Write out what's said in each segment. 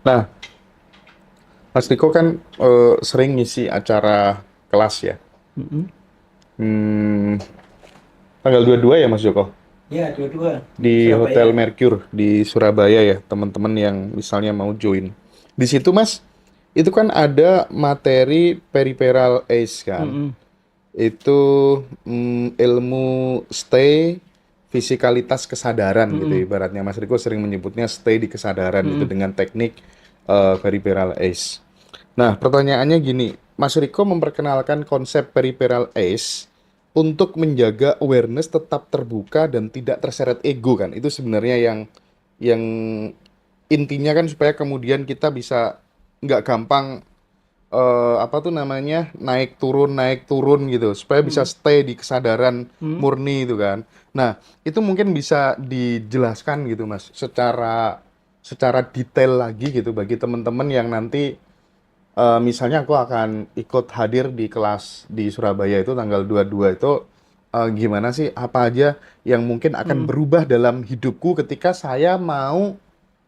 Nah, Mas Riko kan sering ngisi acara kelas ya. Mm-mm. Hmm, tanggal 22 ya Mas Joko? Ya, dua-dua di Di Hotel Surabaya. Mercure di Surabaya ya, teman-teman yang misalnya mau join. Di situ Mas, itu kan ada materi peripheral ACE kan. Mm-mm. Itu ilmu stay fisikalitas kesadaran gitu Mm-mm. ibaratnya. Mas Riko sering menyebutnya stay di kesadaran gitu Mm-mm. dengan teknik peripheral ACE. Nah, pertanyaannya gini, Mas Riko memperkenalkan konsep peripheral ACE untuk menjaga awareness tetap terbuka dan tidak terseret ego kan. Itu sebenarnya yang intinya kan supaya kemudian kita bisa nggak gampang apa tuh namanya naik turun gitu supaya bisa Mm-mm. stay di kesadaran Mm-mm. murni itu kan. Nah, itu mungkin bisa dijelaskan gitu Mas secara secara detail lagi gitu bagi teman-teman yang nanti misalnya aku akan ikut hadir di kelas di Surabaya itu tanggal 22 itu gimana sih apa aja yang mungkin akan Mm-mm. berubah dalam hidupku ketika saya mau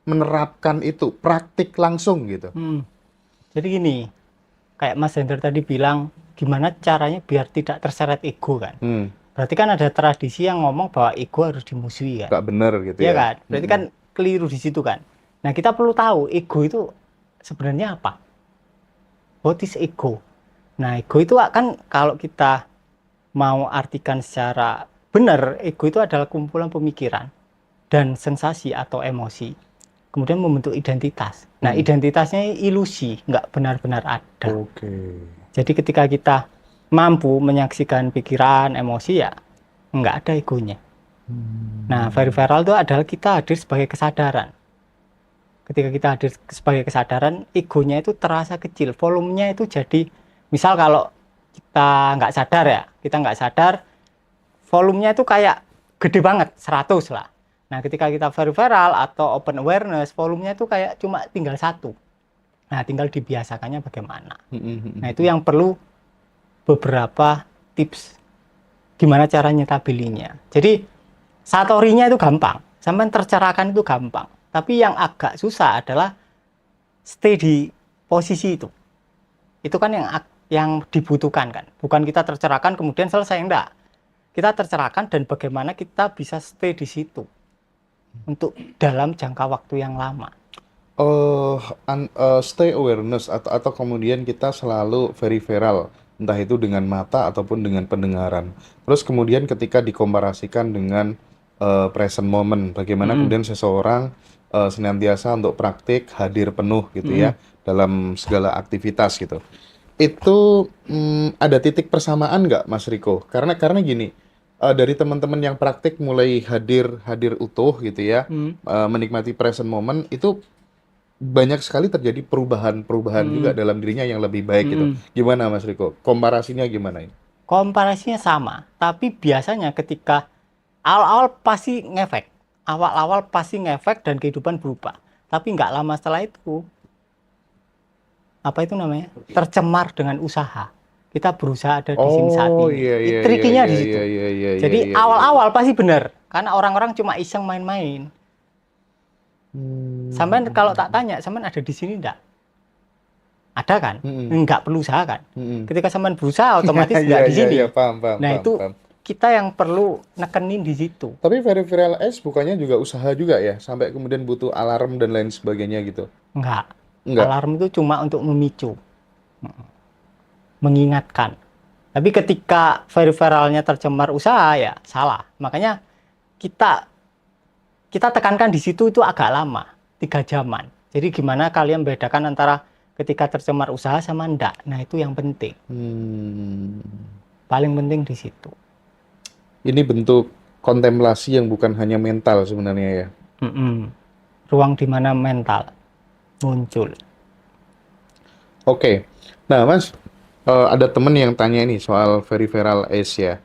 menerapkan itu praktik langsung gitu. Mm-mm. Jadi gini, kayak Mas Hendra tadi bilang, gimana caranya biar tidak terseret ego kan? Hmm, Berarti kan ada tradisi yang ngomong bahwa ego harus dimusuhi kan? nggak bener gitu Iya ya. kan? Berarti Mm-mm. kan keliru di situ kan? Nah, kita perlu tahu ego itu sebenarnya apa? What is ego? Nah, ego itu kan kalau kita mau artikan secara benar, ego itu adalah kumpulan pemikiran dan sensasi atau emosi, kemudian membentuk identitas. Nah, Mm-mm. identitasnya ilusi, nggak benar-benar ada. Oke. Jadi ketika kita mampu menyaksikan pikiran, emosi ya, nggak ada egonya. Nah, very Hmm. viral itu adalah kita hadir sebagai kesadaran. Ketika kita hadir sebagai kesadaran, egonya itu terasa kecil, volumenya itu jadi, misal kalau kita nggak sadar ya, kita nggak sadar, volumenya itu kayak gede banget, 100 lah. Nah, ketika kita very viral atau open awareness, volumenya itu kayak cuma tinggal satu. Nah, tinggal dibiasakannya bagaimana. Nah, itu Mm-mm. yang perlu beberapa tips gimana cara nyetabilinya. Jadi, satorinya itu gampang, sampai tercerahkan itu gampang. Tapi yang agak susah adalah stay di posisi itu. Itu kan yang dibutuhkan kan. Bukan kita tercerahkan kemudian selesai, enggak. Kita tercerahkan dan bagaimana kita bisa stay di situ untuk dalam jangka waktu yang lama. Stay awareness atau kemudian kita selalu very viral entah itu dengan mata ataupun dengan pendengaran. Terus kemudian ketika dikomparasikan dengan present moment, bagaimana Mm-mm. kemudian seseorang senantiasa untuk praktik hadir penuh gitu Mm-mm. ya dalam segala aktivitas gitu. Itu ada titik persamaan nggak, Mas Riko? Karena gini, dari teman-teman yang praktik mulai hadir hadir utuh gitu ya, Mm-mm. menikmati present moment itu banyak sekali terjadi perubahan-perubahan juga Mm-mm. dalam dirinya yang lebih baik gitu. Mm-mm. Gimana Mas Riko? Komparasinya gimana ini? Komparasinya sama, tapi biasanya ketika awal-awal pasti ngefek. Awal-awal pasti ngefek dan kehidupan berubah. Tapi nggak lama setelah itu, apa itu namanya? Tercemar dengan usaha. Kita berusaha ada di sini saat Oh ini. iya iya iya Trikinya iya di iya situ. iya iya iya Jadi iya iya iya. awal-awal pasti benar, karena orang-orang cuma iseng main-main. Sampai kalau tak Hmm. tanya, sampai ada di sini enggak? Ada kan? Hmm. Enggak perlu usaha kan? Hmm. Ketika sampai berusaha otomatis Iya enggak di iya sini. iya paham paham Nah, paham itu paham. kita yang perlu nekenin di situ. Tapi very viral S bukannya juga usaha juga ya sampai kemudian butuh alarm dan lain sebagainya gitu. Enggak. Enggak. Alarm itu cuma untuk memicu, mengingatkan. Tapi ketika viralnya tercemar usaha ya salah. Makanya kita kita tekankan di situ itu agak lama, 3 jaman. Jadi gimana kalian membedakan antara ketika tercemar usaha sama enggak? Nah, itu yang penting. Hmm. Paling penting di situ. Ini bentuk kontemplasi yang bukan hanya mental sebenarnya ya. Mm-mm. Ruang di mana mental muncul. Oke. Nah, Mas, ada temen yang tanya ini soal very viral Ace ya.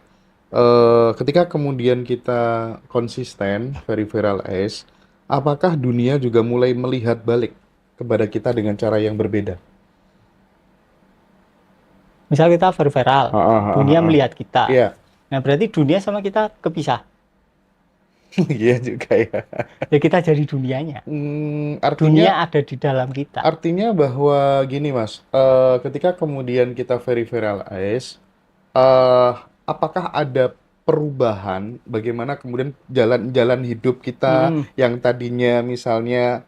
Ketika kemudian kita konsisten very viral Ace, apakah dunia juga mulai melihat balik kepada kita dengan cara yang berbeda? Misal kita viral, Ah, ah, ah, dunia ah, ah. melihat kita. Iya. Nah, berarti dunia sama kita kepisah. Iya juga ya. Ya kita jadi dunianya. Artinya Dunia ada di dalam kita. artinya bahwa gini Mas, ketika kemudian kita verialize, apakah ada perubahan bagaimana kemudian jalan-jalan hidup kita Hmm. yang tadinya misalnya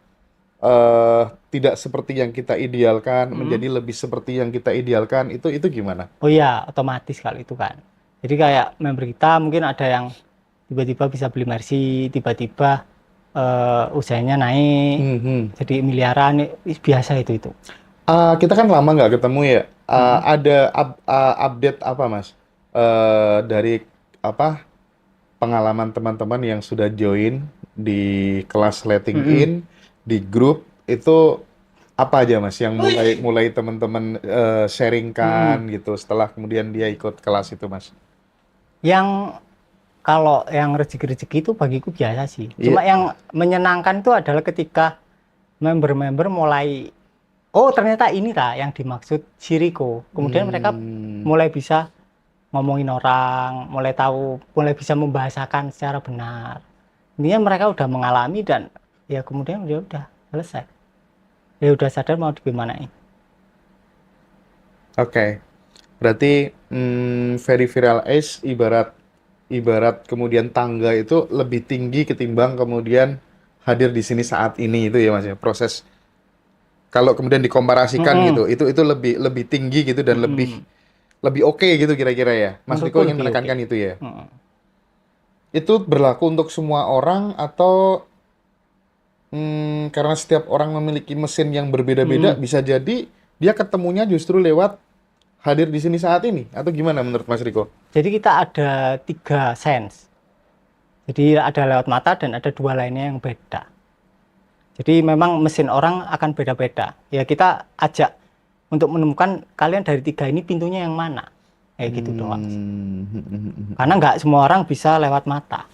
tidak seperti yang kita idealkan Hmm. menjadi lebih seperti yang kita idealkan itu gimana? Oh iya, otomatis kalau itu kan. Jadi kayak member kita mungkin ada yang tiba-tiba bisa beli Mercy, tiba-tiba usahanya naik, Mhm. jadi miliaran, biasa itu. Kita kan lama nggak ketemu ya. Hmm. Ada update apa Mas? Dari apa pengalaman teman-teman yang sudah join di kelas Letting Hmm. In di grup itu apa aja Mas yang mulai mulai teman-teman Hmm. sharingkan gitu setelah kemudian dia ikut kelas itu Mas? Yang kalau yang rezeki-rezeki itu bagiku biasa sih. Iya. Cuma yang menyenangkan itu adalah ketika member-member mulai, oh ternyata ini lah yang dimaksud Shiriko. Kemudian mereka Hmm, mulai bisa ngomongin orang, mulai tahu, mulai bisa membahasakan secara benar. Intinya mereka udah mengalami dan ya kemudian ya udah selesai. Ya udah sadar mau digimanain. oke. Berarti very viral ace ibarat ibarat kemudian tangga itu lebih tinggi ketimbang kemudian hadir di sini saat ini itu ya Mas ya. Proses kalau kemudian dikomparasikan Mm-mm. gitu, itu lebih lebih tinggi gitu dan lebih Mm-mm. lebih oke gitu kira-kira ya. Mas Riko Menurutku ingin lebih oke. menekankan itu ya. Mm-mm. Itu berlaku untuk semua orang atau karena setiap orang memiliki mesin yang berbeda-beda, Mm-mm. bisa jadi dia ketemunya justru lewat hadir di sini saat ini atau gimana menurut Mas Riko? Jadi kita ada 3 sense. Jadi ada lewat mata dan ada 2 lainnya yang beda. Jadi memang mesin orang akan beda-beda. Ya kita ajak untuk menemukan kalian dari 3 ini pintunya yang mana. Kayak gitu doang sih. Hmm. Karena nggak semua orang bisa lewat mata.